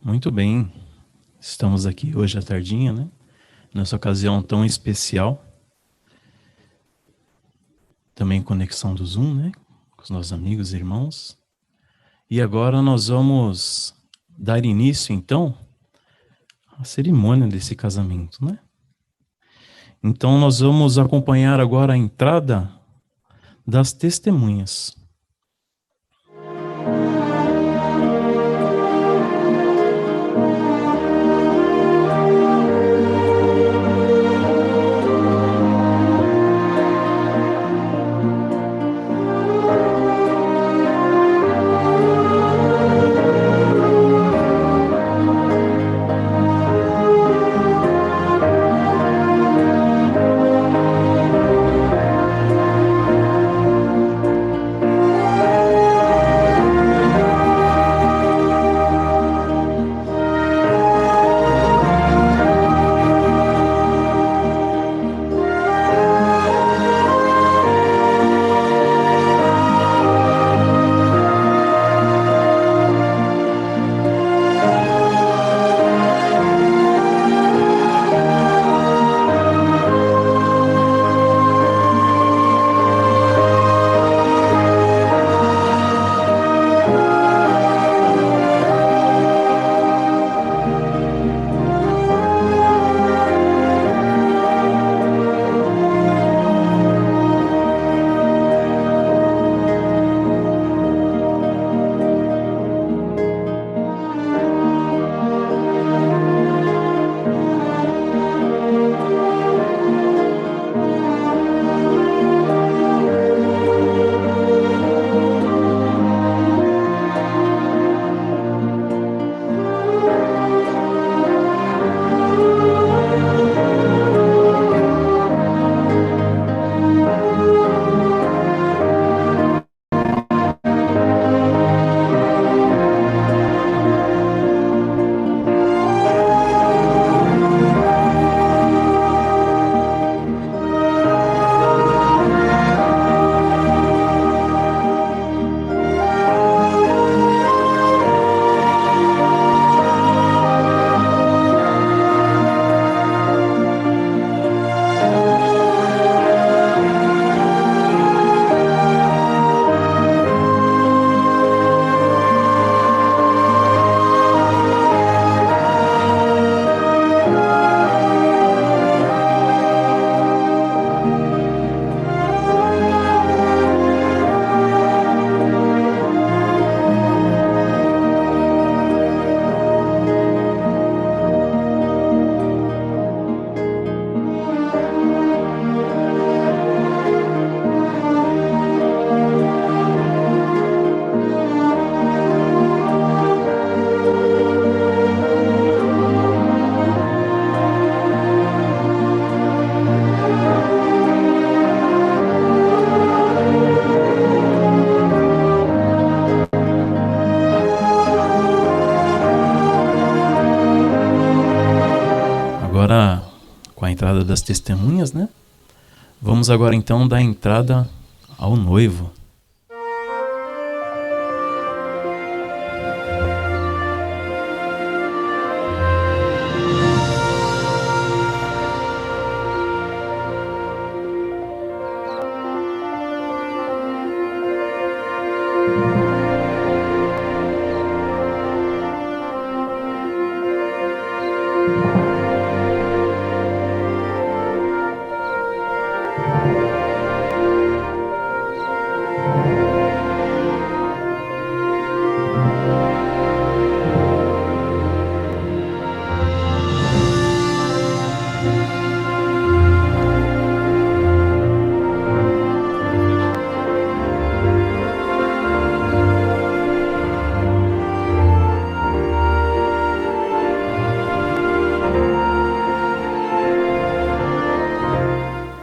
Muito bem, estamos aqui hoje à tardinha, né? Nessa ocasião tão especial. Também conexão do Zoom, né? Com os nossos amigos e irmãos. E agora nós vamos dar início, então, à cerimônia desse casamento, né? Então nós vamos acompanhar agora a entrada das testemunhas. Agora, com a entrada das testemunhas, né? Vamos agora então dar entrada ao noivo.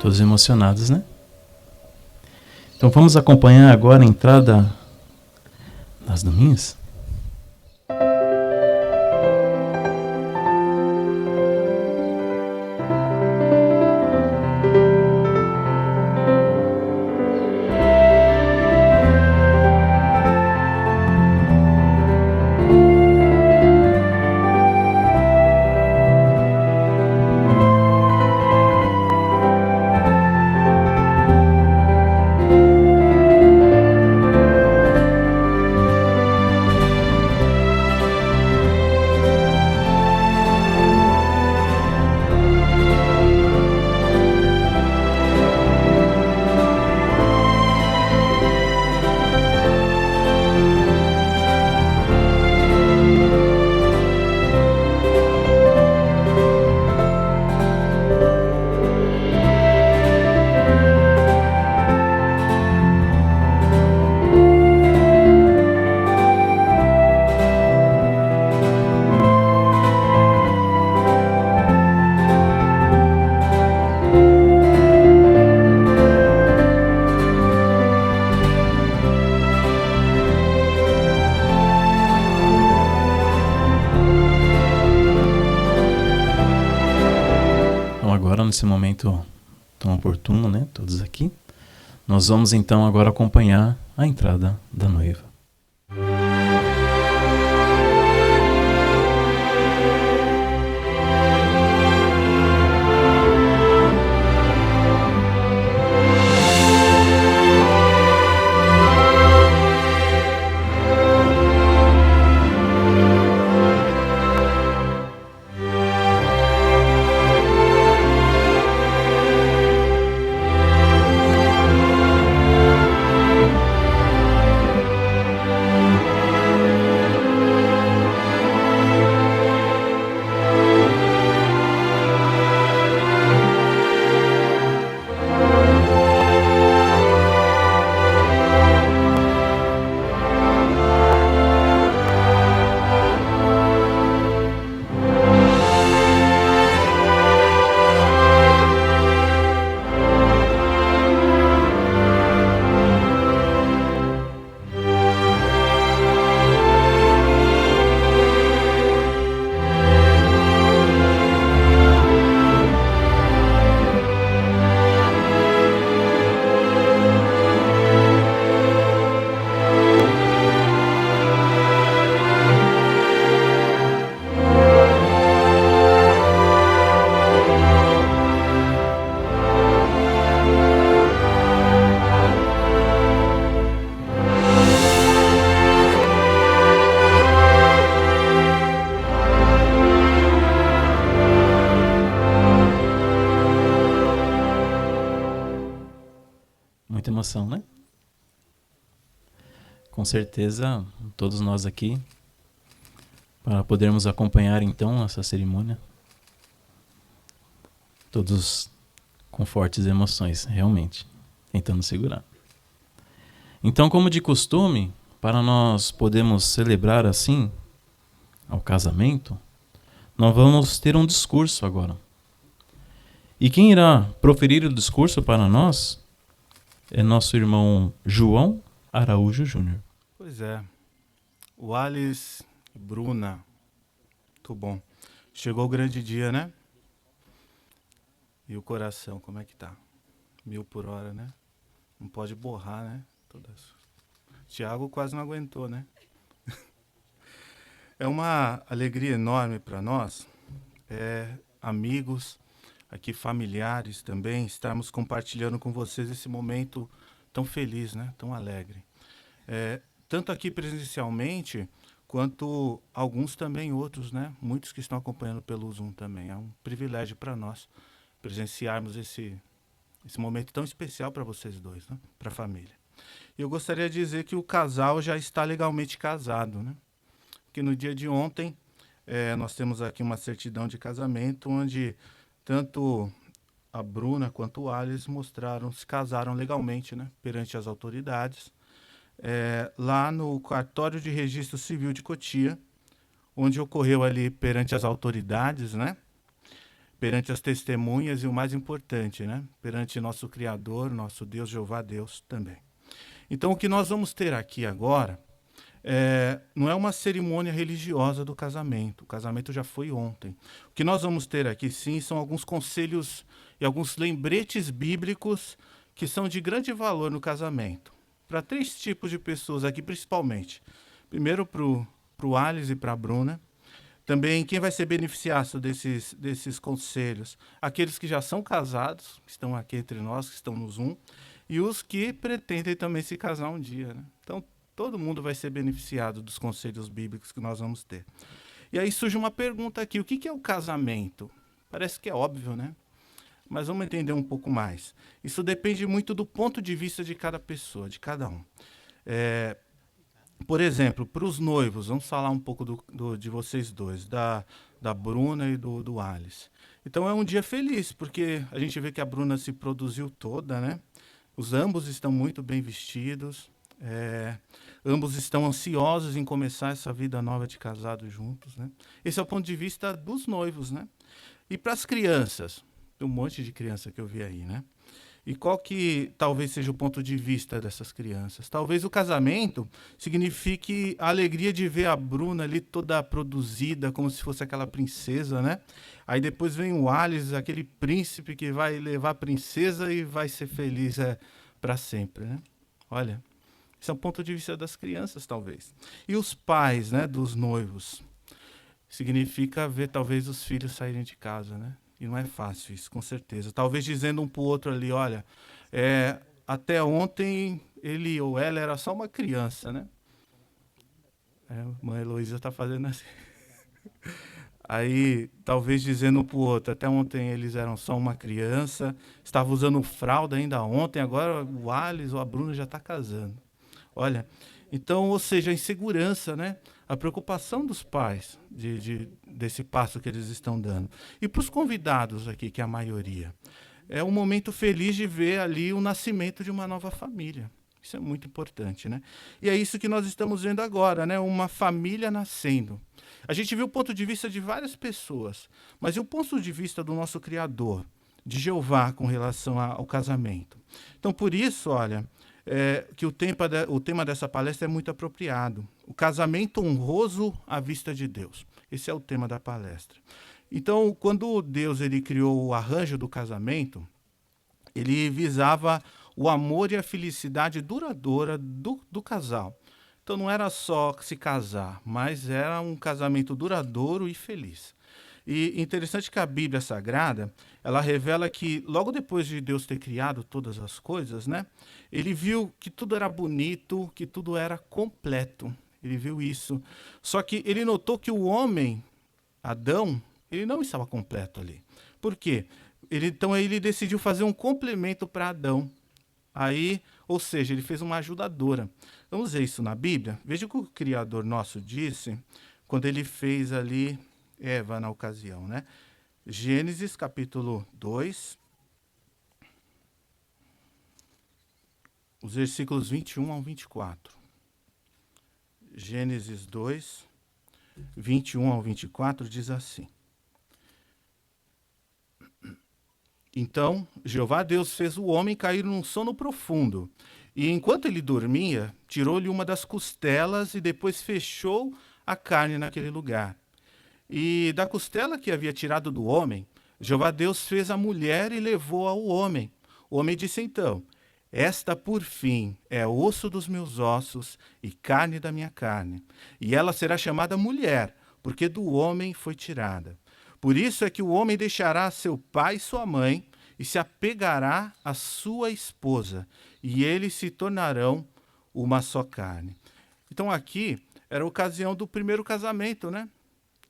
Todos emocionados, né? Então vamos acompanhar agora a entrada das daminhas. aproveitando esse momento tão oportuno, né, todos aqui, nós vamos então agora acompanhar a entrada da noiva. Muita emoção, né? Com certeza, todos nós aqui, para podermos acompanhar então essa cerimônia, todos com fortes emoções, realmente, tentando segurar. Então, como de costume, para nós podermos celebrar assim ao casamento, nós vamos ter um discurso agora. E quem irá proferir o discurso para nós é nosso irmão João Araújo Júnior. Pois é. O Alice e Bruna. Muito bom. Chegou o grande dia, né? E o coração, como é que tá? 1000 por hora, né? Não pode borrar, né? Tiago quase não aguentou, né? É uma alegria enorme para nós, amigos, aqui familiares também, estarmos compartilhando com vocês esse momento tão feliz, né? Tão alegre. Tanto aqui presencialmente, quanto alguns também outros, né? Muitos que estão acompanhando pelo Zoom também. É um privilégio para nós presenciarmos esse momento tão especial para vocês dois, né? Para a família. E eu gostaria de dizer que o casal já está legalmente casado, né? Porque no dia de ontem, nós temos aqui uma certidão de casamento, onde tanto a Bruna quanto o Alice se casaram legalmente, né? Perante as autoridades, lá no cartório de registro civil de Cotia, onde ocorreu ali perante as autoridades, né? Perante as testemunhas e o mais importante, né? Perante nosso Criador, nosso Deus, Jeová Deus também. Então, o que nós vamos ter aqui agora não é uma cerimônia religiosa do casamento. O casamento já foi ontem. O que nós vamos ter aqui, sim, são alguns conselhos e alguns lembretes bíblicos que são de grande valor no casamento. Para 3 tipos de pessoas aqui, principalmente. Primeiro, para o Alice e para a Bruna. Também, quem vai ser beneficiado desses conselhos? Aqueles que já são casados, que estão aqui entre nós, que estão no Zoom, e os que pretendem também se casar um dia, né? Então, todo mundo vai ser beneficiado dos conselhos bíblicos que nós vamos ter. E aí surge uma pergunta aqui, o que é o casamento? Parece que é óbvio, né? Mas vamos entender um pouco mais. Isso depende muito do ponto de vista de cada pessoa, de cada um. Por exemplo, para os noivos, vamos falar um pouco de vocês dois, da Bruna e do Alice. Então é um dia feliz, porque a gente vê que a Bruna se produziu toda, né? Ambos estão muito bem vestidos, ambos estão ansiosos em começar essa vida nova de casados juntos, né? Esse é o ponto de vista dos noivos, né? E para as crianças, tem um monte de criança que eu vi aí, né? E qual que talvez seja o ponto de vista dessas crianças? Talvez o casamento signifique a alegria de ver a Bruna ali toda produzida, como se fosse aquela princesa, né? Aí depois vem o Alice, aquele príncipe que vai levar a princesa e vai ser feliz para sempre, né? Olha, esse é o ponto de vista das crianças, talvez. E os pais, né, dos noivos? Significa ver talvez os filhos saírem de casa, né? E não é fácil isso, com certeza. Talvez dizendo um pro outro ali, olha, até ontem ele ou ela era só uma criança, né? A mãe Heloísa tá fazendo assim. Aí, talvez dizendo um pro outro, até ontem eles eram só uma criança, estavam usando fralda ainda ontem, agora o Alice ou a Bruna já está casando. Olha, então, ou seja, a insegurança, né? A preocupação dos pais desse passo que eles estão dando. E para os convidados aqui, que é a maioria, é um momento feliz de ver ali o nascimento de uma nova família. Isso é muito importante, né? E é isso que nós estamos vendo agora, né? Uma família nascendo. A gente viu o ponto de vista de várias pessoas, mas e o ponto de vista do nosso Criador, de Jeová, com relação ao casamento? Então, por isso, olha, que o tema dessa palestra é muito apropriado. O casamento honroso à vista de Deus. Esse é o tema da palestra. Então, quando Deus ele criou o arranjo do casamento, ele visava o amor e a felicidade duradoura do casal. Então não era só se casar, mas era um casamento duradouro e feliz. E interessante que a Bíblia Sagrada, ela revela que logo depois de Deus ter criado todas as coisas, né? Ele viu que tudo era bonito, que tudo era completo. Ele viu isso. Só que ele notou que o homem, Adão, ele não estava completo ali. Por quê? Então ele decidiu fazer um complemento para Adão. Aí, ou seja, ele fez uma ajudadora. Vamos ver isso na Bíblia? Veja o que o Criador nosso disse quando ele fez ali Eva na ocasião, né? Gênesis capítulo 2, os versículos 21 ao 24. Gênesis 2, 21 ao 24 diz assim: Então, Jeová Deus fez o homem cair num sono profundo, e enquanto ele dormia, tirou-lhe uma das costelas e depois fechou a carne naquele lugar. E da costela que havia tirado do homem, Jeová Deus fez a mulher e levou ao homem. O homem disse então: Esta, por fim, é osso dos meus ossos e carne da minha carne. E ela será chamada mulher, porque do homem foi tirada. Por isso é que o homem deixará seu pai e sua mãe e se apegará à sua esposa, e eles se tornarão uma só carne. Então aqui era a ocasião do primeiro casamento, né?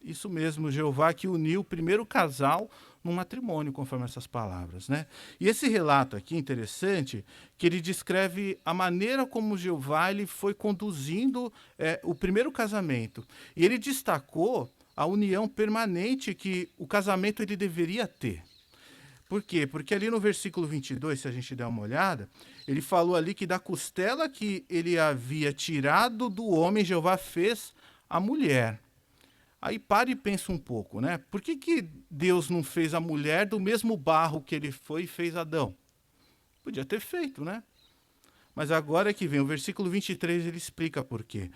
Isso mesmo, Jeová que uniu o primeiro casal num matrimônio, conforme essas palavras, né? E esse relato aqui, interessante, que ele descreve a maneira como Jeová ele foi conduzindo o primeiro casamento. E ele destacou a união permanente que o casamento ele deveria ter. Por quê? Porque ali no versículo 22, se a gente der uma olhada, ele falou ali que da costela que ele havia tirado do homem, Jeová fez a mulher. Aí para e pensa um pouco, né? Por que Deus não fez a mulher do mesmo barro que ele foi e fez Adão? Podia ter feito, né? Mas agora que vem o versículo 23, ele explica por quê.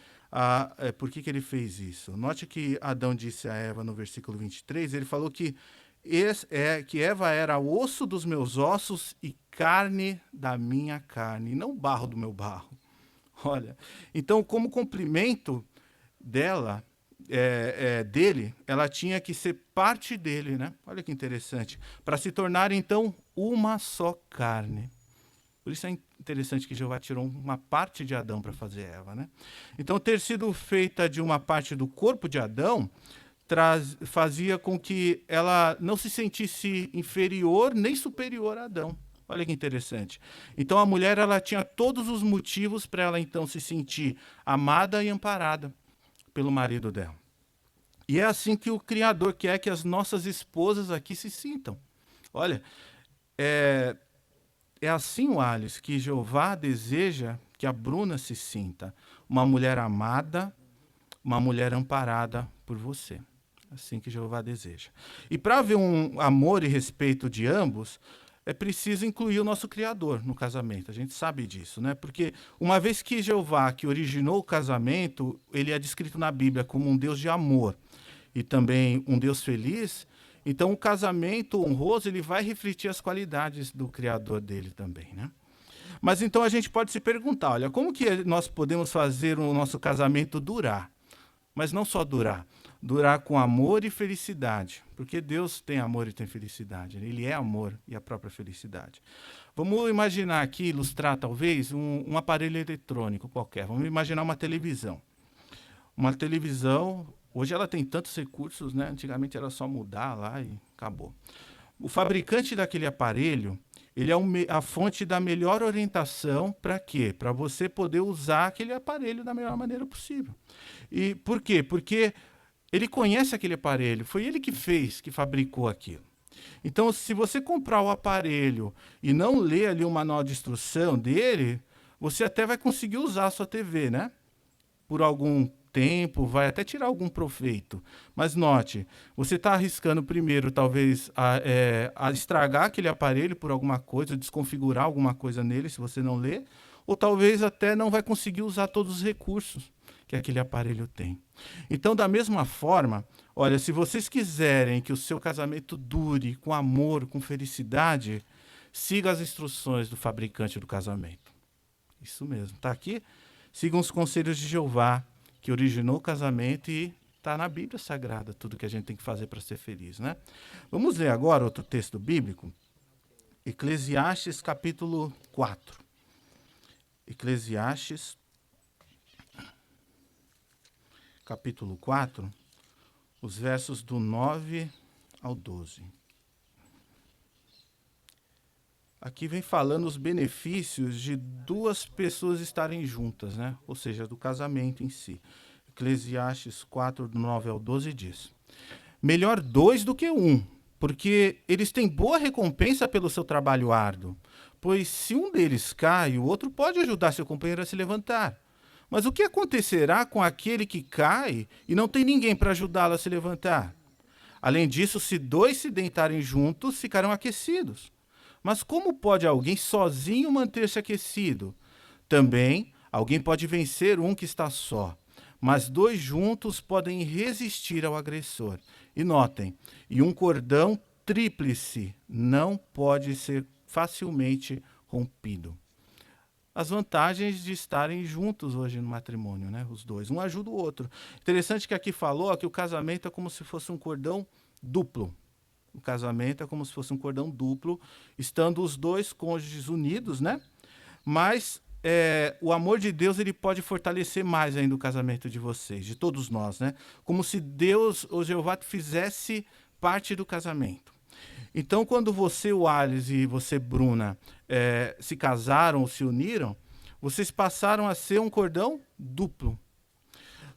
Por que ele fez isso. Note que Adão disse a Eva no versículo 23, ele falou que Eva era osso dos meus ossos e carne da minha carne, não barro do meu barro. Olha, então como complemento dela, dele, ela tinha que ser parte dele, né? Olha que interessante. Para se tornar, então, uma só carne. Por isso é interessante que Jeová tirou uma parte de Adão para fazer Eva, né? Então, ter sido feita de uma parte do corpo de Adão fazia com que ela não se sentisse inferior nem superior a Adão. Olha que interessante. Então, a mulher ela tinha todos os motivos para ela, então, se sentir amada e amparada pelo marido dela. E é assim que o Criador quer que as nossas esposas aqui se sintam. Olha, é assim, Alice, que Jeová deseja que a Bruna se sinta. Uma mulher amada, uma mulher amparada por você. Assim que Jeová deseja. E para haver um amor e respeito de ambos, é preciso incluir o nosso Criador no casamento. A gente sabe disso, né? Porque uma vez que Jeová, que originou o casamento, ele é descrito na Bíblia como um Deus de amor e também um Deus feliz, então o casamento honroso ele vai refletir as qualidades do Criador dele também, né? Mas então a gente pode se perguntar, olha, como que nós podemos fazer o nosso casamento durar? Mas não só durar, durar com amor e felicidade, porque Deus tem amor e tem felicidade, ele é amor e a própria felicidade. Vamos imaginar aqui, ilustrar talvez, um aparelho eletrônico qualquer, vamos imaginar uma televisão. Uma televisão, hoje ela tem tantos recursos, né? Antigamente era só mudar lá e acabou. O fabricante daquele aparelho, ele é a fonte da melhor orientação para quê? Para você poder usar aquele aparelho da melhor maneira possível. E por quê? Porque ele conhece aquele aparelho, foi ele que fez, que fabricou aquilo. Então, se você comprar o aparelho e não ler ali o manual de instrução dele, você até vai conseguir usar a sua TV, né? Por algum tempo, vai até tirar algum proveito. Mas note, você está arriscando primeiro, talvez, a estragar aquele aparelho por alguma coisa, desconfigurar alguma coisa nele, se você não ler, ou talvez até não vai conseguir usar todos os recursos que aquele aparelho tem. Então, da mesma forma, olha, se vocês quiserem que o seu casamento dure com amor, com felicidade, siga as instruções do fabricante do casamento. Isso mesmo, está aqui? Sigam os conselhos de Jeová, que originou o casamento e está na Bíblia Sagrada, tudo que a gente tem que fazer para ser feliz, né? Vamos ler agora outro texto bíblico, Eclesiastes capítulo 4. Eclesiastes capítulo 4, os versos do 9 ao 12. Aqui vem falando os benefícios de duas pessoas estarem juntas, né? Ou seja, do casamento em si. Eclesiastes 4, do 9 ao 12 diz: melhor dois do que um, porque eles têm boa recompensa pelo seu trabalho árduo. Pois se um deles cai, o outro pode ajudar seu companheiro a se levantar. Mas o que acontecerá com aquele que cai e não tem ninguém para ajudá-lo a se levantar? Além disso, se dois se deitarem juntos, ficarão aquecidos. Mas como pode alguém sozinho manter-se aquecido? Também, alguém pode vencer um que está só, mas dois juntos podem resistir ao agressor. E notem, e um cordão tríplice não pode ser facilmente rompido. As vantagens de estarem juntos hoje no matrimônio, né? Os dois, um ajuda o outro. Interessante que aqui falou que o casamento é como se fosse um cordão duplo. O casamento é como se fosse um cordão duplo, estando os dois cônjuges unidos, né? Mas o amor de Deus ele pode fortalecer mais ainda o casamento de vocês, de todos nós, né? Como se Deus, o Jeová, fizesse parte do casamento. Então, quando você, o Alice, e você, Bruna, se casaram ou se uniram, vocês passaram a ser um cordão duplo.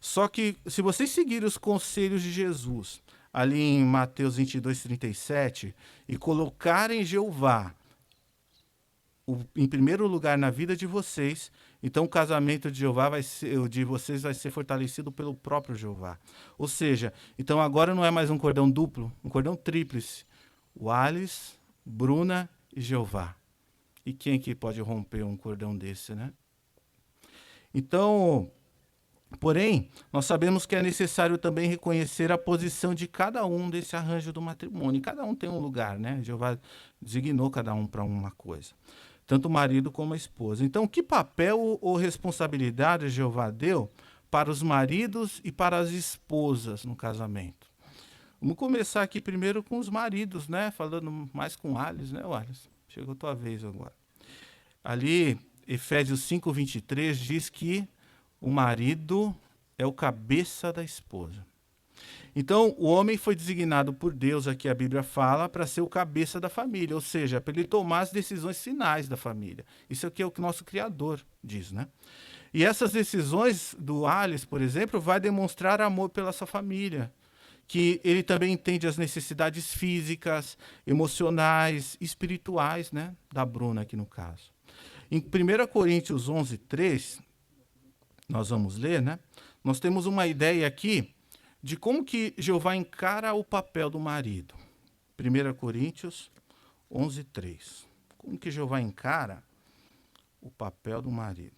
Só que, se vocês seguirem os conselhos de Jesus, ali em Mateus 22, 37, e colocarem Jeová em primeiro lugar na vida de vocês, então o casamento de Jeová de vocês vai ser fortalecido pelo próprio Jeová. Ou seja, então agora não é mais um cordão duplo, um cordão tríplice. O Alice, Bruna e Jeová. E quem que pode romper um cordão desse, né? Então, porém, nós sabemos que é necessário também reconhecer a posição de cada um desse arranjo do matrimônio. Cada um tem um lugar, né? Jeová designou cada um para uma coisa. Tanto o marido como a esposa. Então, que papel ou responsabilidade Jeová deu para os maridos e para as esposas no casamento? Vamos começar aqui primeiro com os maridos, né? Falando mais com Alice, né, Alice? Chegou a tua vez agora. Ali, Efésios 5, 23 diz que o marido é o cabeça da esposa. Então, o homem foi designado por Deus, aqui a Bíblia fala, para ser o cabeça da família, ou seja, para ele tomar as decisões finais da família. Isso aqui é o que o nosso Criador diz, né? E essas decisões do Alice, por exemplo, vai demonstrar amor pela sua família, que ele também entende as necessidades físicas, emocionais, espirituais, né, da Bruna aqui no caso. Em 1 Coríntios 11, 3, nós vamos ler, né? Nós temos uma ideia aqui de como que Jeová encara o papel do marido. 1 Coríntios 11:3. Como que Jeová encara o papel do marido?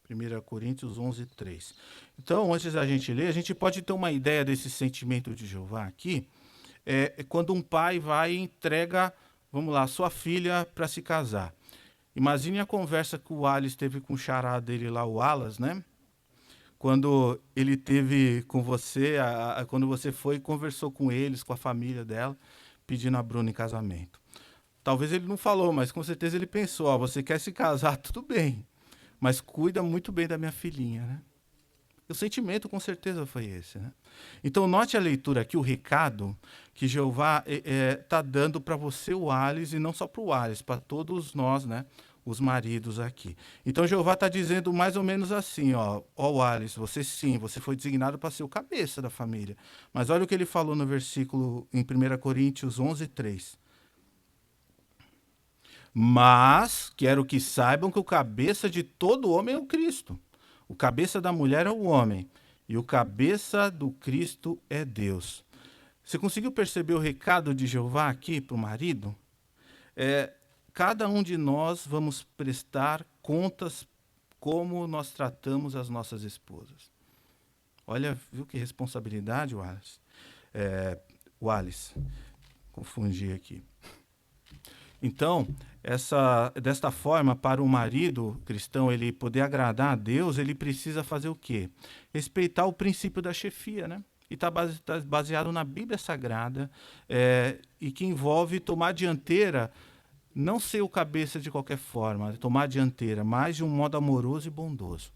1 Coríntios 11:3. Então, antes da gente ler, a gente pode ter uma ideia desse sentimento de Jeová aqui, quando um pai vai e entrega, vamos lá, sua filha para se casar. Imagine a conversa que o Wallace teve com o xará dele lá, o Wallace, né? Quando ele teve com você, quando você foi e conversou com eles, com a família dela, pedindo a Bruna em casamento. Talvez ele não falou, mas com certeza ele pensou, ó, você quer se casar, tudo bem, mas cuida muito bem da minha filhinha, né? O sentimento com certeza foi esse, né? Então note a leitura aqui, o recado que Jeová está dando para você, o Alice, e não só para o Alice, para todos nós, né? Os maridos aqui. Então Jeová está dizendo mais ou menos assim, ó, Alice, você sim, você foi designado para ser o cabeça da família. Mas olha o que ele falou no versículo em 1 Coríntios 11:3. Mas quero que saibam que o cabeça de todo homem é o Cristo. O cabeça da mulher é o homem. E o cabeça do Cristo é Deus. Você conseguiu perceber o recado de Jeová aqui para o marido? Cada um de nós vamos prestar contas como nós tratamos as nossas esposas. Olha, viu que responsabilidade, Wallace? Wallace, confundi aqui. Então, desta forma, para o marido cristão ele poder agradar a Deus, ele precisa fazer o quê? Respeitar o princípio da chefia, né? E está baseado na Bíblia Sagrada, e que envolve tomar a dianteira, não ser o cabeça de qualquer forma, tomar a dianteira, mas de um modo amoroso e bondoso.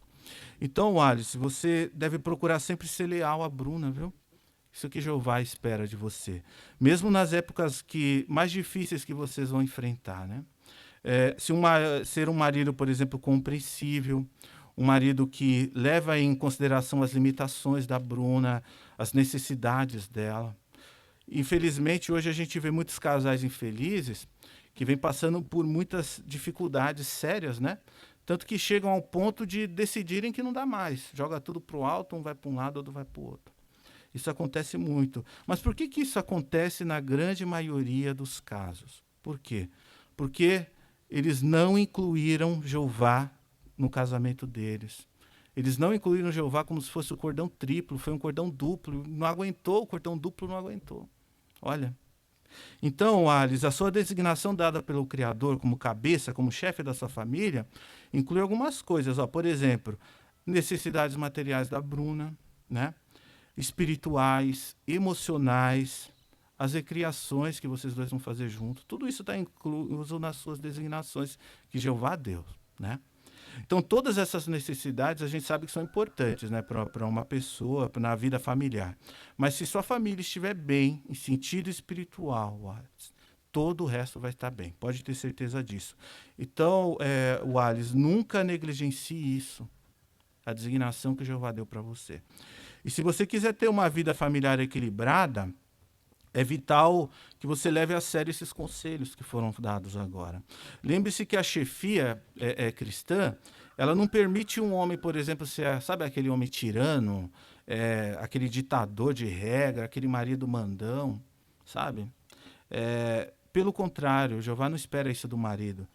Então, Alice, você deve procurar sempre ser leal a Bruna, viu? Isso que Jeová espera de você. Mesmo nas épocas mais difíceis que vocês vão enfrentar, né? Ser um marido, por exemplo, compreensível, um marido que leva em consideração as limitações da Bruna, as necessidades dela. Infelizmente, hoje a gente vê muitos casais infelizes que vêm passando por muitas dificuldades sérias, né? Tanto que chegam ao ponto de decidirem que não dá mais. Joga tudo para o alto, um vai para um lado, outro vai para o outro. Isso acontece muito. Mas por que isso acontece na grande maioria dos casos? Por quê? Porque eles não incluíram Jeová no casamento deles. Eles não incluíram Jeová como se fosse o cordão triplo, foi um cordão duplo. Não aguentou, o cordão duplo não aguentou. Olha. Então, Alice, a sua designação dada pelo Criador como cabeça, como chefe da sua família, inclui algumas coisas. Ó, por exemplo, necessidades materiais da Bruna, né? Espirituais, emocionais, as recriações que vocês dois vão fazer juntos. Tudo isso está incluso nas suas designações que Jeová deu, né? Então, todas essas necessidades a gente sabe que são importantes, né, para uma pessoa, na vida familiar. Mas se sua família estiver bem, em sentido espiritual, todo o resto vai estar bem. Pode ter certeza disso. Então, Wallace, nunca negligencie isso, a designação que Jeová deu para você. E se você quiser ter uma vida familiar equilibrada, é vital que você leve a sério esses conselhos que foram dados agora. Lembre-se que a chefia cristã, ela não permite um homem, por exemplo, ser, sabe, aquele homem tirano, aquele ditador de regra, aquele marido mandão, sabe? Pelo contrário, Jeová não espera isso do marido.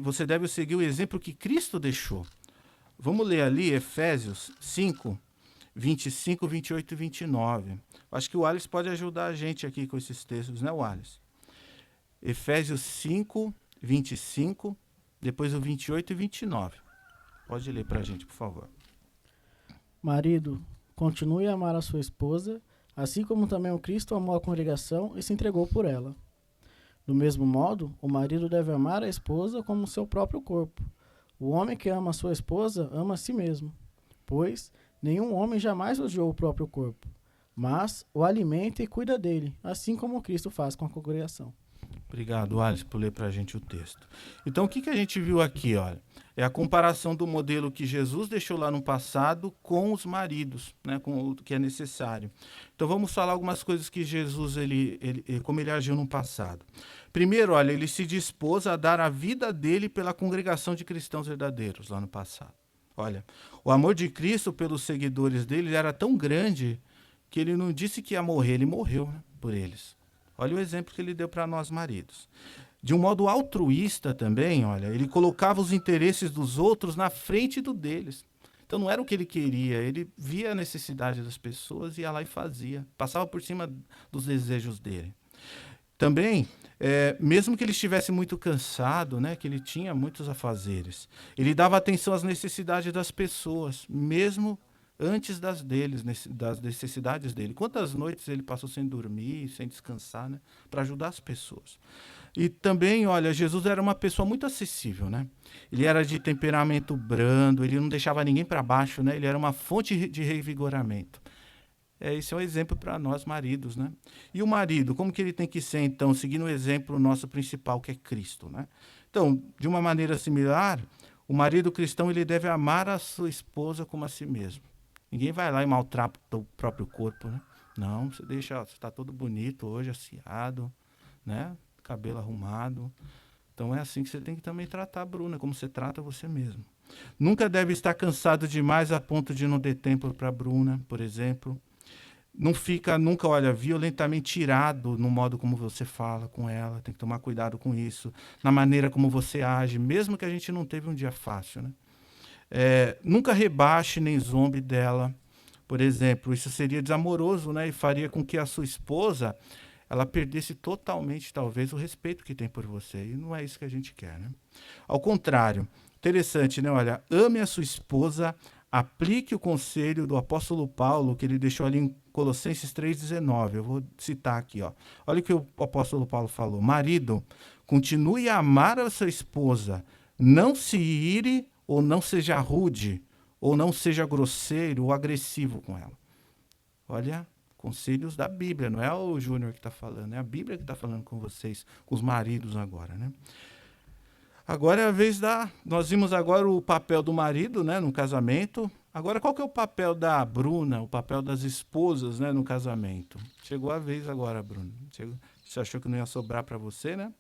Você deve seguir o exemplo que Cristo deixou. Vamos ler ali Efésios 5, 25, 28 e 29. Acho que o Alice pode ajudar a gente aqui com esses textos, né, Alice? Efésios 5, 25, depois o 28 e 29. Pode ler para a gente, por favor. Marido, continue a amar a sua esposa, assim como também o Cristo amou a congregação e se entregou por ela. Do mesmo modo, o marido deve amar a esposa como o seu próprio corpo. O homem que ama a sua esposa ama a si mesmo, pois nenhum homem jamais odiou o próprio corpo, mas o alimenta e cuida dele, assim como Cristo faz com a congregação. Obrigado, Alice, por ler para a gente o texto. Então, o que a gente viu aqui? Olha, é a comparação do modelo que Jesus deixou lá no passado com os maridos, né, com o que é necessário. Então, vamos falar algumas coisas que Jesus, como ele agiu no passado. Primeiro, olha, ele se dispôs a dar a vida dele pela congregação de cristãos verdadeiros lá no passado. Olha, o amor de Cristo pelos seguidores dele era tão grande que ele não disse que ia morrer, ele morreu, né, por eles. Olha o exemplo que ele deu para nós maridos. De um modo altruísta também, olha, ele colocava os interesses dos outros na frente do deles. Então não era o que ele queria, ele via a necessidade das pessoas, ia lá e fazia. Passava por cima dos desejos dele. Também, mesmo que ele estivesse muito cansado, né, que ele tinha muitos afazeres, ele dava atenção às necessidades das pessoas, mesmo antes das necessidades dele. Quantas noites ele passou sem dormir, sem descansar, né, para ajudar as pessoas. E também, olha, Jesus era uma pessoa muito acessível, né? Ele era de temperamento brando, ele não deixava ninguém para baixo, né? Ele era uma fonte de revigoramento. Esse é um exemplo para nós maridos, né? E o marido, como que ele tem que ser, então, seguindo o exemplo nosso principal, que é Cristo, né? Então, de uma maneira similar, o marido cristão ele deve amar a sua esposa como a si mesmo. Ninguém vai lá e maltrata o próprio corpo, né? Não, você deixa, você está todo bonito hoje, assiado, né? Cabelo arrumado. Então é assim que você tem que também tratar a Bruna, como você trata você mesmo. Nunca deve estar cansado demais a ponto de não ter tempo para a Bruna, por exemplo. Não fica nunca, olha, violentamente irado no modo como você fala com ela. Tem que tomar cuidado com isso. Na maneira como você age, mesmo que a gente não teve um dia fácil, né? Nunca rebaixe nem zombe dela. Por exemplo, isso seria desamoroso, né? E faria com que a sua esposa ela perdesse totalmente, talvez, o respeito que tem por você. E não é isso que a gente quer, né? Ao contrário, interessante, né? Olha, ame a sua esposa, aplique o conselho do apóstolo Paulo, que ele deixou ali em Colossenses 3,19. Eu vou citar aqui, ó. Olha o que o apóstolo Paulo falou. Marido, continue a amar a sua esposa, não se ire ou não seja rude, ou não seja grosseiro ou agressivo com ela. Olha, conselhos da Bíblia, não é o Júnior que está falando, é a Bíblia que está falando com vocês, com os maridos agora, né? Agora é a vez nós vimos agora o papel do marido, né, no casamento. Agora qual que é o papel da Bruna, o papel das esposas, né, no casamento? Chegou a vez agora, Bruna. Você achou que não ia sobrar para você, né?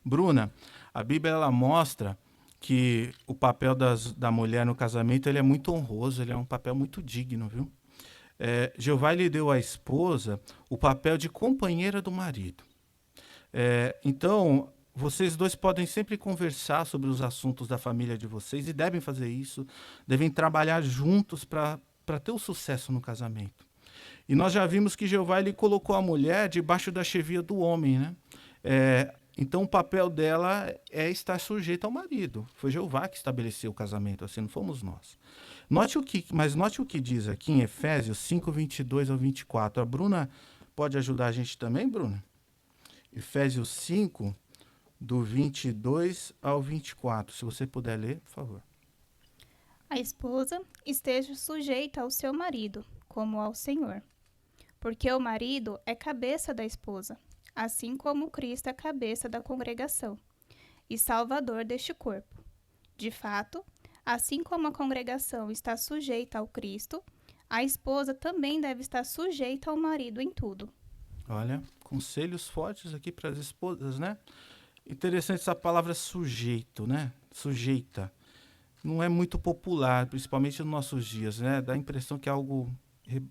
Bruna, a Bíblia ela mostra que o papel da mulher no casamento ele é muito honroso, ele é um papel muito digno, viu? Jeová lhe deu à esposa o papel de companheira do marido. Então, vocês dois podem sempre conversar sobre os assuntos da família de vocês e devem fazer isso, devem trabalhar juntos para ter o sucesso no casamento. E nós já vimos que Jeová ele colocou a mulher debaixo da chefia do homem, né? Então, o papel dela é estar sujeita ao marido. Foi Jeová que estabeleceu o casamento, assim, não fomos nós. Note o que diz aqui em Efésios 5, 22 ao 24. A Bruna pode ajudar a gente também, Bruna? Efésios 5, do 22 ao 24. Se você puder ler, por favor. A esposa esteja sujeita ao seu marido, como ao Senhor. Porque o marido é cabeça da esposa, assim como Cristo é cabeça da congregação e salvador deste corpo. De fato, assim como a congregação está sujeita ao Cristo, a esposa também deve estar sujeita ao marido em tudo. Olha, conselhos fortes aqui para as esposas, né? Interessante essa palavra sujeito, né? Sujeita. Não é muito popular, principalmente nos nossos dias, né? Dá a impressão que é algo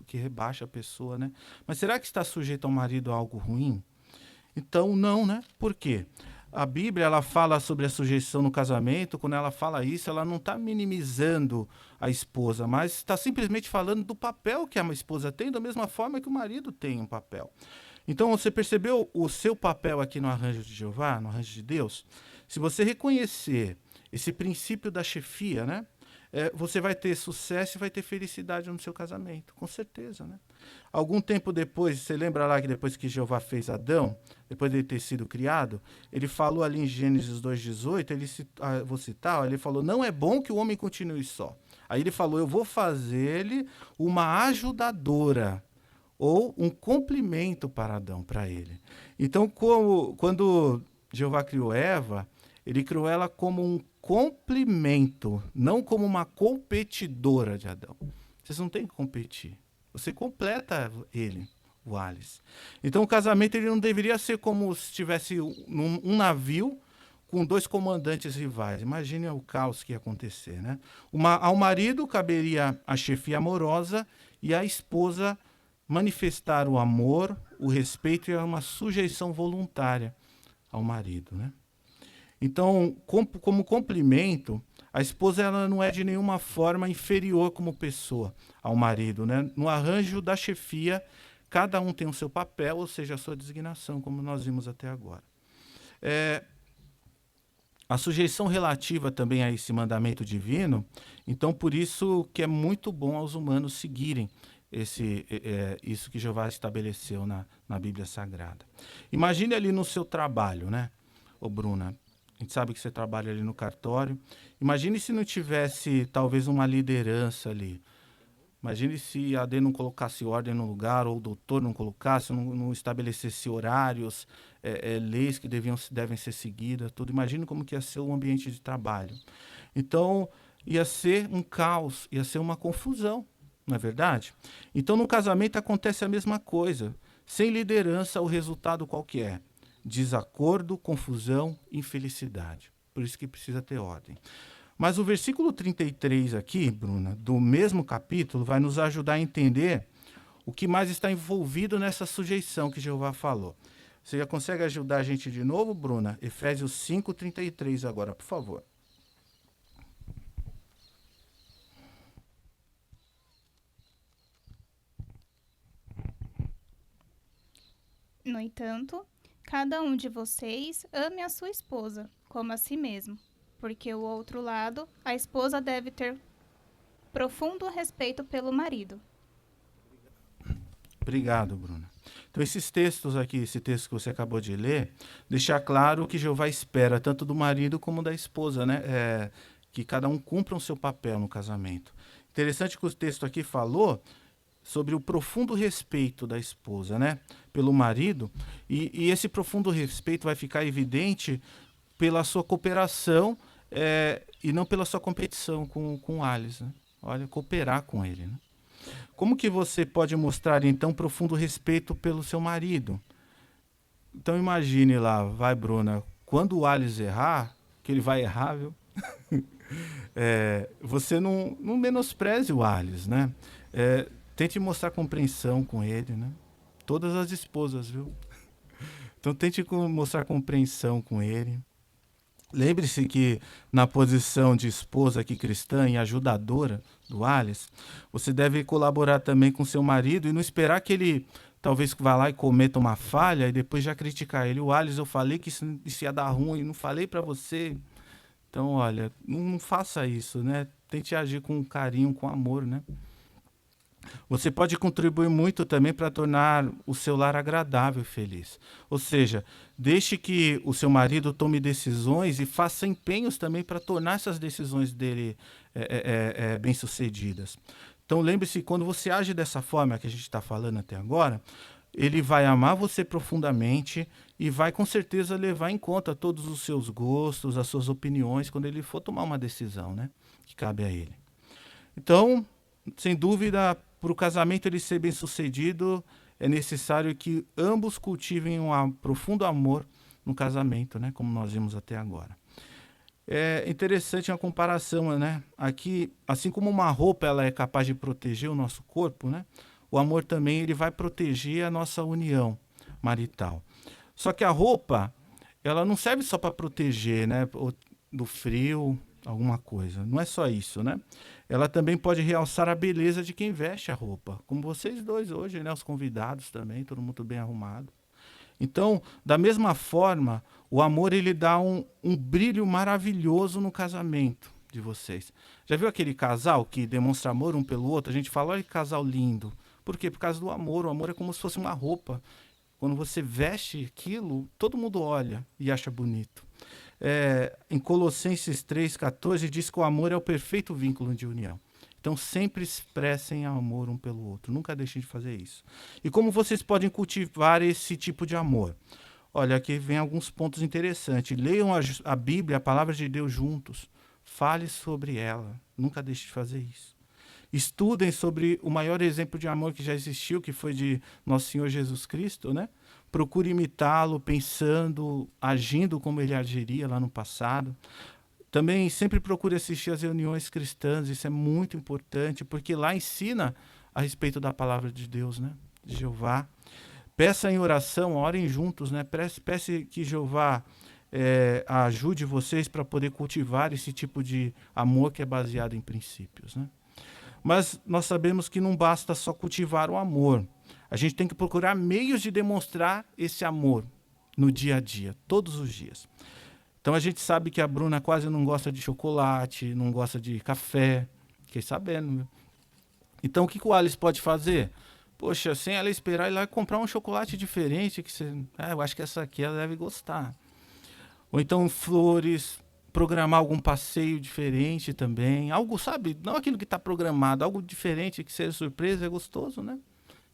que rebaixa a pessoa, né? Mas será que estar sujeito ao marido é algo ruim? Então, não, né? Por quê? A Bíblia, ela fala sobre a sujeição no casamento. Quando ela fala isso, ela não está minimizando a esposa, mas está simplesmente falando do papel que a esposa tem, da mesma forma que o marido tem um papel. Então, você percebeu o seu papel aqui no arranjo de Jeová, no arranjo de Deus? Se você reconhecer esse princípio da chefia, né? Você vai ter sucesso e vai ter felicidade no seu casamento, com certeza, né? Algum tempo depois, você lembra lá que depois que Jeová fez Adão, depois de ele ter sido criado, ele falou ali em Gênesis 2,18, vou citar, ele falou, não é bom que o homem continue só. Aí ele falou, eu vou fazer-lhe uma ajudadora, ou um complemento para Adão, para ele. Então, quando Jeová criou Eva, ele criou ela como um complemento, não como uma competidora de Adão. Vocês não têm que competir. Você completa ele, o Alice. Então, o casamento ele não deveria ser como se tivesse um navio com dois comandantes rivais. Imagine o caos que ia acontecer, né? Ao marido caberia a chefia amorosa e à esposa manifestar o amor, o respeito e uma sujeição voluntária ao marido, né? Então, como complemento, a esposa ela não é de nenhuma forma inferior como pessoa ao marido, né? No arranjo da chefia, cada um tem o seu papel, ou seja, a sua designação, como nós vimos até agora. A sujeição relativa também a esse mandamento divino, então por isso que é muito bom aos humanos seguirem isso que Jeová estabeleceu na Bíblia Sagrada. Imagine ali no seu trabalho, né, ô Bruna? A gente sabe que você trabalha ali no cartório. Imagine se não tivesse talvez uma liderança ali. Imagine se a AD não colocasse ordem no lugar, ou o doutor não colocasse, não estabelecesse horários, leis que devem ser seguidas, tudo. Imagine como que ia ser o ambiente de trabalho. Então, ia ser um caos, ia ser uma confusão, não é verdade? Então, no casamento acontece a mesma coisa. Sem liderança, o resultado qual que é? Desacordo, confusão, infelicidade. Por isso que precisa ter ordem. Mas o versículo 33 aqui, Bruna, do mesmo capítulo, vai nos ajudar a entender o que mais está envolvido nessa sujeição que Jeová falou. Você já consegue ajudar a gente de novo, Bruna? Efésios 5:33 agora, por favor. No entanto, cada um de vocês ame a sua esposa, como a si mesmo, porque o outro lado, a esposa deve ter profundo respeito pelo marido. Obrigado, Bruna. Então, esses textos aqui, esse texto que você acabou de ler, deixa claro o que Jeová espera, tanto do marido como da esposa, né? Que cada um cumpra o seu papel no casamento. Interessante que o texto aqui falou sobre o profundo respeito da esposa, né, pelo marido, e esse profundo respeito vai ficar evidente pela sua cooperação e não pela sua competição com o Alice, né? Olha, cooperar com ele, né? Como que você pode mostrar, então, profundo respeito pelo seu marido? Então, imagine lá, vai, Bruna, quando o Alice errar, que ele vai errar, viu? Você não menospreze o Alice, né? Tente mostrar compreensão com ele, né? Todas as esposas, viu? Então, tente mostrar compreensão com ele. Lembre-se que na posição de esposa aqui cristã e ajudadora do Alice, você deve colaborar também com seu marido e não esperar que ele talvez vá lá e cometa uma falha e depois já criticar ele. O Alice, eu falei que isso ia dar ruim, não falei para você. Então, olha, não faça isso, né? Tente agir com carinho, com amor, né? Você pode contribuir muito também para tornar o seu lar agradável e feliz. Ou seja, deixe que o seu marido tome decisões e faça empenhos também para tornar essas decisões dele bem-sucedidas. Então, lembre-se, quando você age dessa forma que a gente está falando até agora, ele vai amar você profundamente e vai com certeza levar em conta todos os seus gostos, as suas opiniões, quando ele for tomar uma decisão, né, que cabe a ele. Então, sem dúvida, para o casamento ele ser bem sucedido, é necessário que ambos cultivem um profundo amor no casamento, né? Como nós vimos até agora. É interessante uma comparação, né? Aqui, assim como uma roupa ela é capaz de proteger o nosso corpo, né? O amor também ele vai proteger a nossa união marital. Só que a roupa, ela não serve só para proteger, né? Do frio, alguma coisa. Não é só isso, né? Ela também pode realçar a beleza de quem veste a roupa, como vocês dois hoje, né? Os convidados também, todo mundo bem arrumado. Então, da mesma forma, o amor ele dá um brilho maravilhoso no casamento de vocês. Já viu aquele casal que demonstra amor um pelo outro? A gente fala, olha que casal lindo. Por quê? Por causa do amor. O amor é como se fosse uma roupa. Quando você veste aquilo, todo mundo olha e acha bonito. Em Colossenses 3,14 diz que o amor é o perfeito vínculo de união. Então sempre expressem amor um pelo outro, nunca deixem de fazer isso. E como vocês podem cultivar esse tipo de amor? Olha, aqui vem alguns pontos interessantes. Leiam a Bíblia, a palavra de Deus juntos. Fale sobre ela, nunca deixe de fazer isso. Estudem sobre o maior exemplo de amor que já existiu, que foi de Nosso Senhor Jesus Cristo, né? Procure imitá-lo, pensando, agindo como ele agiria lá no passado. Também sempre procure assistir às reuniões cristãs, isso é muito importante, porque lá ensina a respeito da palavra de Deus, né? de Jeová. Peça em oração, orem juntos, né? Peça que Jeová ajude vocês para poder cultivar esse tipo de amor que é baseado em princípios, né? Mas nós sabemos que não basta só cultivar o amor. A gente tem que procurar meios de demonstrar esse amor no dia a dia, todos os dias. Então a gente sabe que a Bruna quase não gosta de chocolate, não gosta de café. Fiquei sabendo, viu? Então o que o Alice pode fazer? Poxa, sem ela esperar, ir lá comprar um chocolate diferente, que você, eu acho que essa aqui ela deve gostar. Ou então flores, programar algum passeio diferente também. Algo, sabe, não aquilo que está programado, algo diferente, que seja surpresa, é gostoso, né?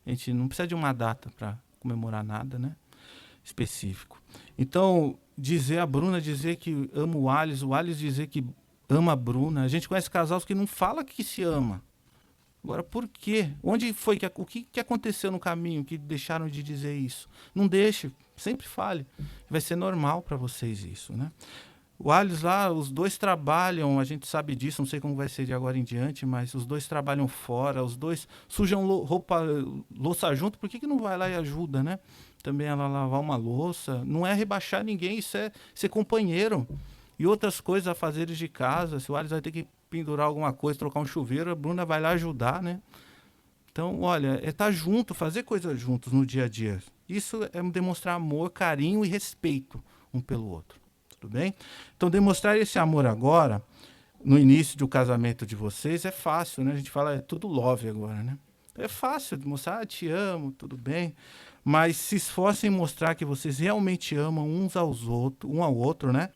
A gente não precisa de uma data para comemorar nada, né? Específico. Então, a Bruna dizer que ama o Alice dizer que ama a Bruna. A gente conhece casais que não fala que se ama. Agora, por quê? Onde foi? O que aconteceu no caminho que deixaram de dizer isso? Não deixe, sempre fale. Vai ser normal para vocês isso, né? O Alice lá, os dois trabalham, a gente sabe disso, não sei como vai ser de agora em diante, mas os dois trabalham fora, os dois sujam louça junto, por que não vai lá e ajuda, né? Também ela lavar uma louça, não é rebaixar ninguém, isso é ser companheiro. E outras coisas a fazeres de casa, se o Alice vai ter que pendurar alguma coisa, trocar um chuveiro, a Bruna vai lá ajudar, né? Então, olha, estar junto, fazer coisas juntos no dia a dia. Isso é demonstrar amor, carinho e respeito um pelo outro. Tudo bem? Então, demonstrar esse amor agora, no início do casamento de vocês, é fácil, né? A gente fala, é tudo love agora, né? É fácil demonstrar, te amo, tudo bem. Mas se esforcem em mostrar que vocês realmente amam um ao outro, né?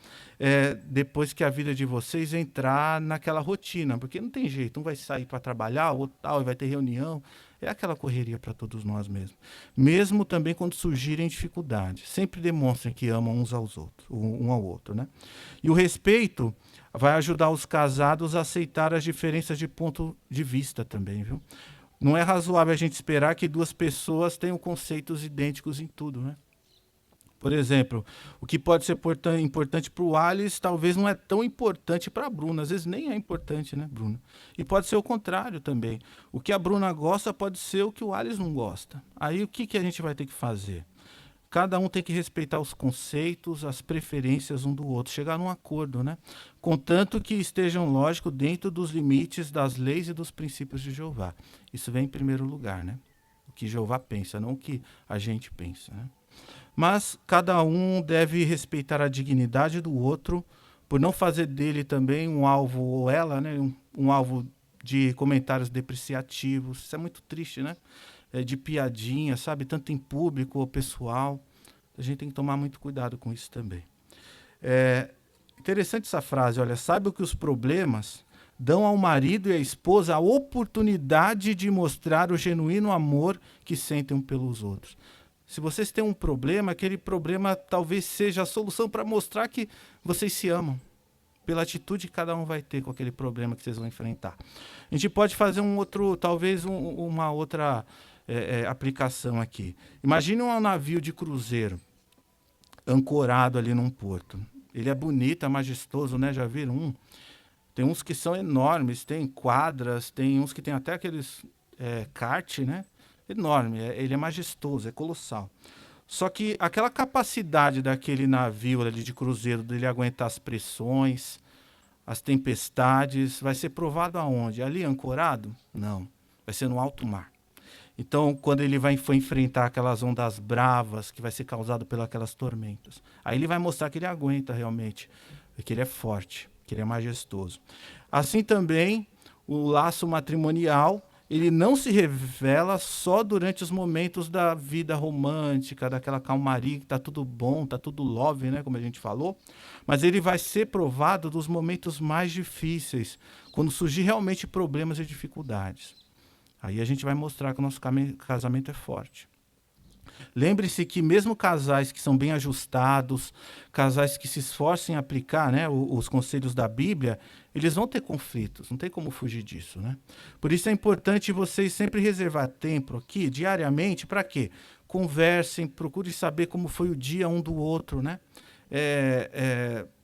Depois que a vida de vocês entrar naquela rotina, porque não tem jeito, um vai sair para trabalhar, o outro tal, vai ter reunião, é aquela correria para todos nós mesmos. Mesmo também quando surgirem dificuldades, sempre demonstrem que amam um ao outro, né? E o respeito vai ajudar os casados a aceitar as diferenças de ponto de vista também, viu? Não é razoável a gente esperar que duas pessoas tenham conceitos idênticos em tudo, né? Por exemplo, o que pode ser importante para o Alice, talvez não é tão importante para a Bruna. Às vezes nem é importante, né, Bruna? E pode ser o contrário também. O que a Bruna gosta pode ser o que o Alice não gosta. Aí o que a gente vai ter que fazer? Cada um tem que respeitar os conceitos, as preferências um do outro, chegar num acordo, né? Contanto que estejam, lógico, dentro dos limites das leis e dos princípios de Jeová. Isso vem em primeiro lugar, né? O que Jeová pensa, não o que a gente pensa, né? Mas cada um deve respeitar a dignidade do outro, por não fazer dele também um alvo, ou ela, né? Um alvo de comentários depreciativos. Isso é muito triste, né? De piadinha, sabe? Tanto em público ou pessoal. A gente tem que tomar muito cuidado com isso também. Interessante essa frase, olha, saiba que os problemas dão ao marido e à esposa a oportunidade de mostrar o genuíno amor que sentem um pelos outros. Se vocês têm um problema, aquele problema talvez seja a solução para mostrar que vocês se amam, pela atitude que cada um vai ter com aquele problema que vocês vão enfrentar. A gente pode fazer uma outra aplicação aqui. Imagine um navio de cruzeiro ancorado ali num porto. Ele é bonito, é majestoso, né? Já viram um? Tem uns que são enormes, tem quadras, tem uns que tem até aqueles kart, né? Enorme, ele é majestoso, é colossal. Só que aquela capacidade daquele navio ali de cruzeiro, dele aguentar as pressões, as tempestades, vai ser provado aonde? Ali ancorado? Não, vai ser no alto mar. Então, quando ele for enfrentar aquelas ondas bravas que vai ser causado pelas tormentas, aí ele vai mostrar que ele aguenta realmente, que ele é forte, que ele é majestoso. Assim também, o laço matrimonial, ele não se revela só durante os momentos da vida romântica, daquela calmaria, que está tudo bom, está tudo love, né, como a gente falou, mas ele vai ser provado dos momentos mais difíceis, quando surgir realmente problemas e dificuldades. Aí a gente vai mostrar que o nosso casamento é forte. Lembre-se que mesmo casais que são bem ajustados, casais que se esforcem em aplicar, né, os conselhos da Bíblia, eles vão ter conflitos, não tem como fugir disso, né? Por isso é importante vocês sempre reservar tempo aqui, diariamente, para quê? Conversem, procurem saber como foi o dia um do outro, né?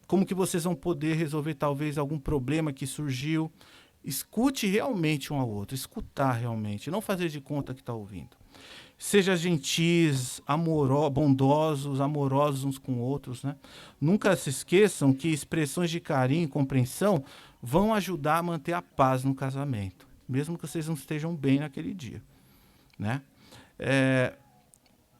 Como que vocês vão poder resolver talvez algum problema que surgiu. Escute realmente um ao outro, escutar realmente, não fazer de conta que está ouvindo. Seja gentis, bondosos, amorosos uns com outros, né? Nunca se esqueçam que expressões de carinho e compreensão vão ajudar a manter a paz no casamento, mesmo que vocês não estejam bem naquele dia, né?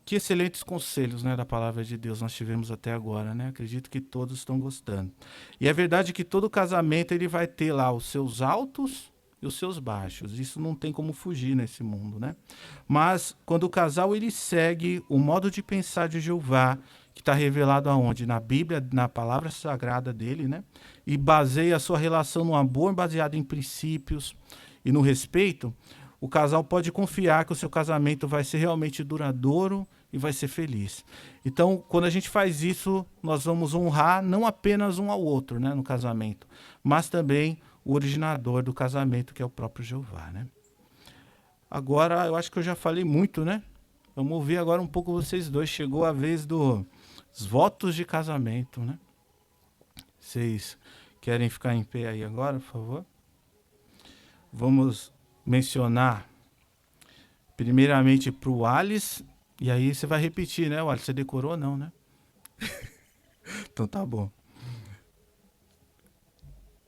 Que excelentes conselhos, né, da palavra de Deus nós tivemos até agora, né? Acredito que todos estão gostando. E é verdade que todo casamento ele vai ter lá os seus altos e os seus baixos. Isso não tem como fugir nesse mundo, né? Mas quando o casal ele segue o modo de pensar de Jeová, que está revelado aonde? Na Bíblia, na palavra sagrada dele, né? E baseia a sua relação no amor baseado em princípios e no respeito, o casal pode confiar que o seu casamento vai ser realmente duradouro e vai ser feliz. Então, quando a gente faz isso, nós vamos honrar não apenas um ao outro, né, no casamento, mas também o originador do casamento, que é o próprio Jeová, né? Agora, eu acho que eu já falei muito, né? Vamos ouvir agora um pouco vocês dois. Chegou a vez dos votos de casamento, né? Vocês querem ficar em pé aí agora, por favor? Vamos mencionar primeiramente para o Alice, e aí você vai repetir, né, Alice? Você decorou não, né? Então tá bom.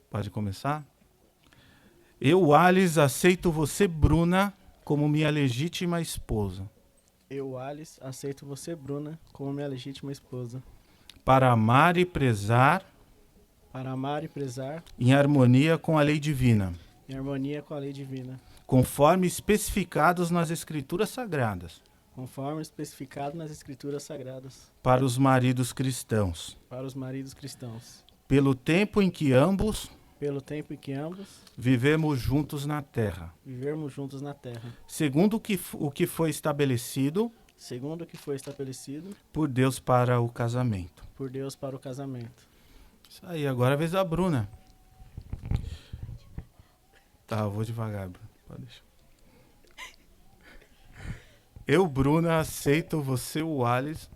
Pode começar? Eu, Alice, aceito você, Bruna, como minha legítima esposa. Eu, Alice, aceito você, Bruna, como minha legítima esposa. Para amar e prezar. Para amar e prezar. Em harmonia com a lei divina. Em harmonia com a lei divina. Conforme especificados nas Escrituras Sagradas. Conforme especificado nas Escrituras Sagradas. Para os maridos cristãos. Para os maridos cristãos. Pelo tempo em que ambos. Pelo tempo em que ambos. Vivemos juntos na terra. Vivermos juntos na terra. Segundo o que foi estabelecido. Segundo o que foi estabelecido. Por Deus para o casamento. Por Deus para o casamento. Isso aí, agora é a vez da Bruna. Tá, eu vou devagar, Bruna. Pode deixar. Eu, Bruna, aceito você, o Alice.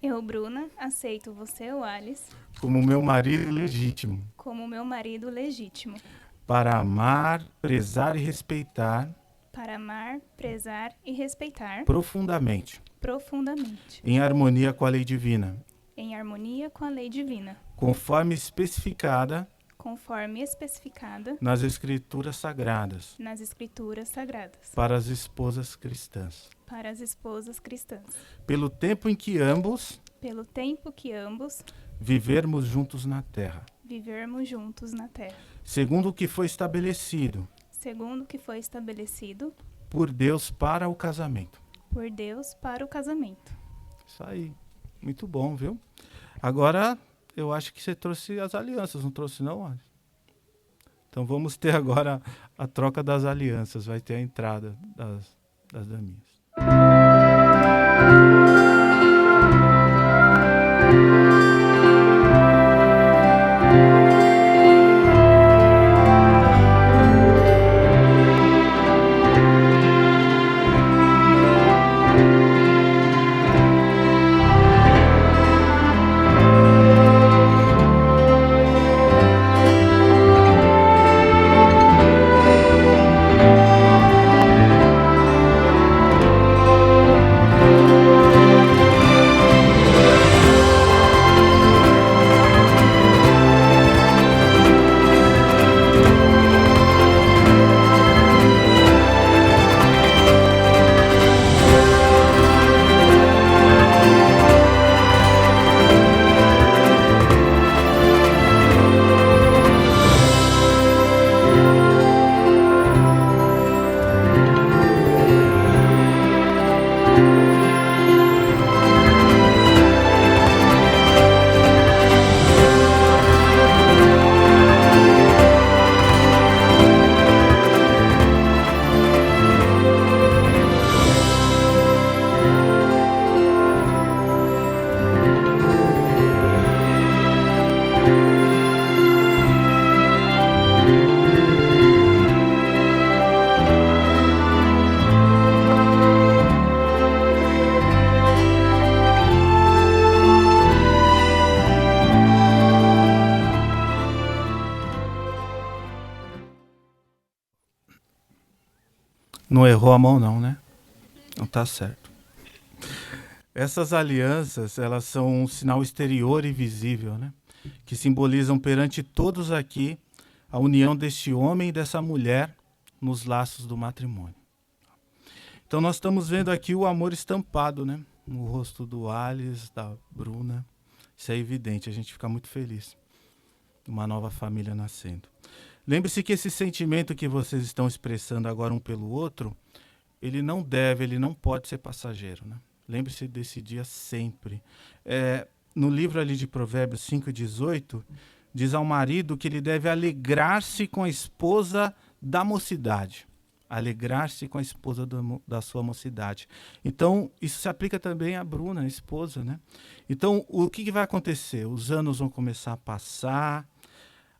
Eu, Bruna, aceito você, o Alice, como meu marido legítimo. como meu marido legítimo. Para amar, prezar e respeitar. Para amar, prezar e respeitar. Profundamente. Profundamente. Em harmonia com a lei divina. Em harmonia com a lei divina. Conforme especificada. Conforme especificada. Nas Escrituras Sagradas. Nas Escrituras Sagradas. Para as esposas cristãs. Para as esposas cristãs. Pelo tempo em que ambos. Pelo tempo que ambos. Vivermos juntos na terra. Vivermos juntos na terra. Segundo o que foi estabelecido. Segundo o que foi estabelecido. Por Deus para o casamento. Por Deus para o casamento. Isso aí. Muito bom, viu? Agora, eu acho que você trouxe as alianças, não trouxe não, Alice? Então vamos ter agora a troca das alianças. Vai ter a entrada das daminhas. Não errou a mão não, né? Não tá certo. Essas alianças, elas são um sinal exterior e visível, né? Que simbolizam perante todos aqui a união deste homem e dessa mulher nos laços do matrimônio. Então nós estamos vendo aqui o amor estampado, né? No rosto do Alice, da Bruna. Isso é evidente, a gente fica muito feliz. Uma nova família nascendo. Lembre-se que esse sentimento que vocês estão expressando agora um pelo outro, ele não pode ser passageiro, né? Lembre-se desse dia sempre. No livro ali de Provérbios 5:18, diz ao marido que ele deve alegrar-se com a esposa da mocidade. Alegrar-se com a esposa da sua mocidade. Então, isso se aplica também à Bruna, a esposa, né? Então, o que vai acontecer? Os anos vão começar a passar,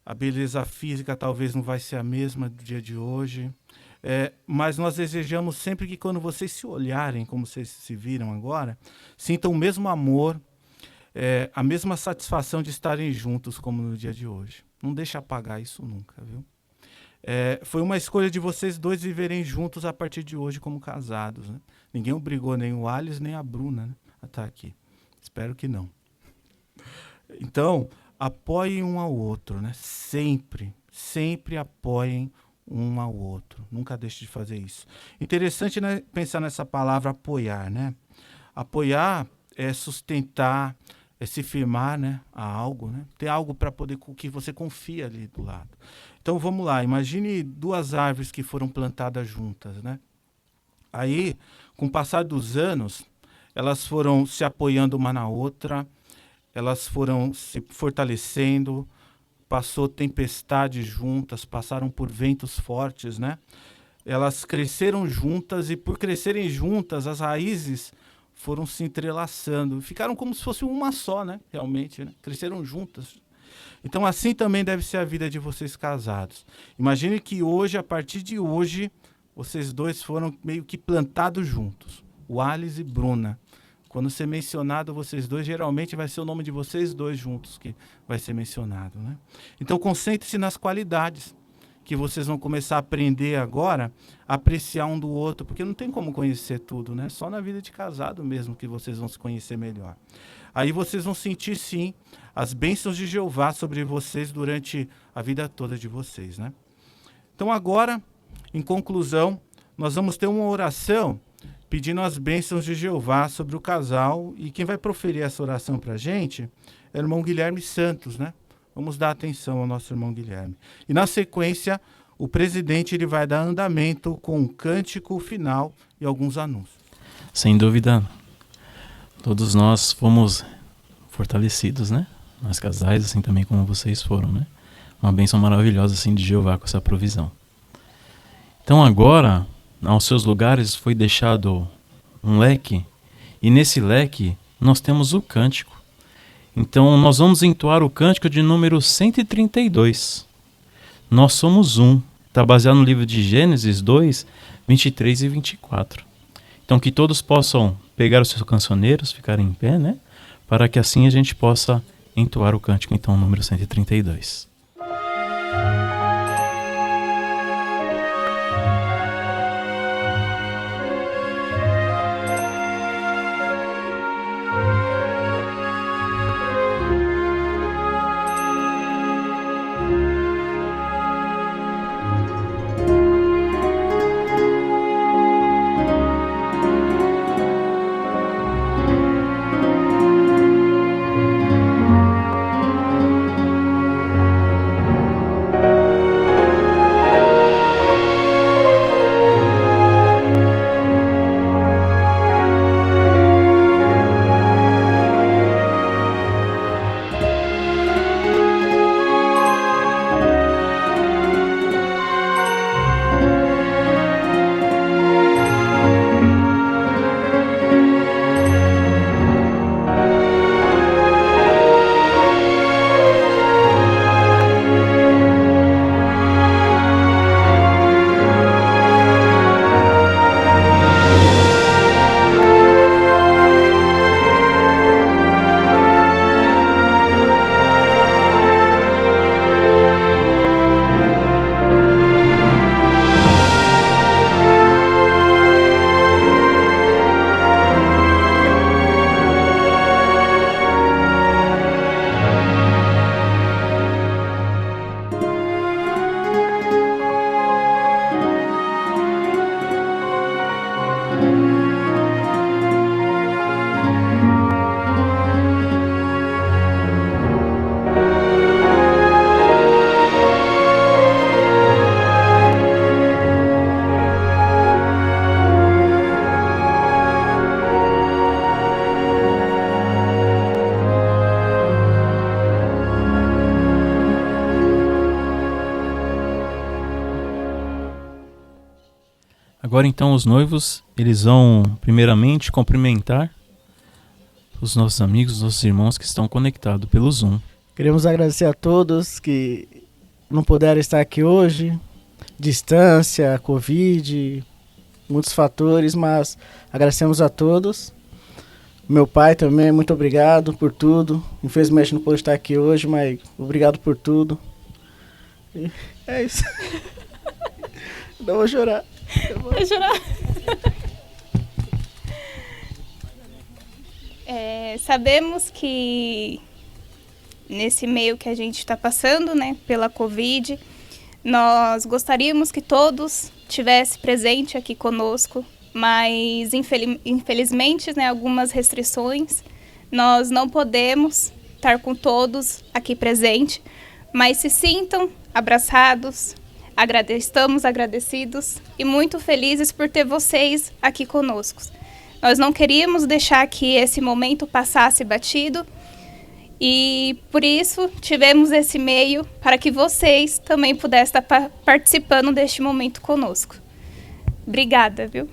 a beleza física talvez não vai ser a mesma do dia de hoje, mas nós desejamos sempre que quando vocês se olharem, como vocês se viram agora, sintam o mesmo amor, a mesma satisfação de estarem juntos como no dia de hoje. Não deixe apagar isso nunca, viu? Foi uma escolha de vocês dois viverem juntos a partir de hoje como casados, né? Ninguém obrigou nem o Alice nem a Bruna, né, a estar aqui. Espero que não. Então, apoiem um ao outro, né? Sempre apoiem um ao outro. Nunca deixe de fazer isso. Interessante, né, pensar nessa palavra apoiar, né? Apoiar é sustentar, é se firmar, né, a algo, né? Ter algo para poder que você confia ali do lado. Então vamos lá, imagine duas árvores que foram plantadas juntas, né? Aí, com o passar dos anos, elas foram se apoiando uma na outra, elas foram se fortalecendo, passou tempestades juntas, passaram por ventos fortes, né? Elas cresceram juntas e por crescerem juntas, as raízes foram se entrelaçando, ficaram como se fosse uma só, né? Realmente, né? Cresceram juntas. Então assim também deve ser a vida de vocês casados. Imagine que hoje, a partir de hoje, vocês dois foram meio que plantados juntos. O Alice e Bruna. Quando ser mencionado vocês dois, geralmente vai ser o nome de vocês dois juntos que vai ser mencionado, né? Então concentre-se nas qualidades que vocês vão começar a aprender agora, a apreciar um do outro, porque não tem como conhecer tudo, né? Só na vida de casado mesmo que vocês vão se conhecer melhor. Aí vocês vão sentir, sim, as bênçãos de Jeová sobre vocês durante a vida toda de vocês, né? Então agora, em conclusão, nós vamos ter uma oração pedindo as bênçãos de Jeová sobre o casal, e quem vai proferir essa oração para a gente é o irmão Guilherme Santos, né? Vamos dar atenção ao nosso irmão Guilherme. E na sequência, o presidente ele vai dar andamento com um cântico final e alguns anúncios. Sem dúvida, todos nós fomos fortalecidos, né? Nós casais, assim também como vocês foram, né? Uma bênção maravilhosa, assim, de Jeová com essa provisão. Então agora, aos seus lugares foi deixado um leque, e nesse leque nós temos o cântico. Então nós vamos entoar o cântico de número 132. Nós somos um. Está baseado no livro de Gênesis 2, 23 e 24. Então que todos possam pegar os seus cancioneiros, ficarem em pé, né? Para que assim a gente possa entoar o cântico, então, número 132. Agora então os noivos, eles vão primeiramente cumprimentar os nossos amigos, os nossos irmãos que estão conectados pelo Zoom. Queremos agradecer a todos que não puderam estar aqui hoje. Distância, Covid, muitos fatores, mas agradecemos a todos. Meu pai também, muito obrigado por tudo. Infelizmente não pôde estar aqui hoje, mas obrigado por tudo. E é isso. Não vou chorar. Vou chorar. Sabemos que nesse meio que a gente está passando, né, pela Covid, nós gostaríamos que todos estivessem presentes aqui conosco, mas infelizmente, né, algumas restrições, nós não podemos estar com todos aqui presentes, mas se sintam abraçados, estamos agradecidos e muito felizes por ter vocês aqui conosco. Nós não queríamos deixar que esse momento passasse batido e por isso tivemos esse meio para que vocês também pudessem estar participando deste momento conosco. Obrigada, viu?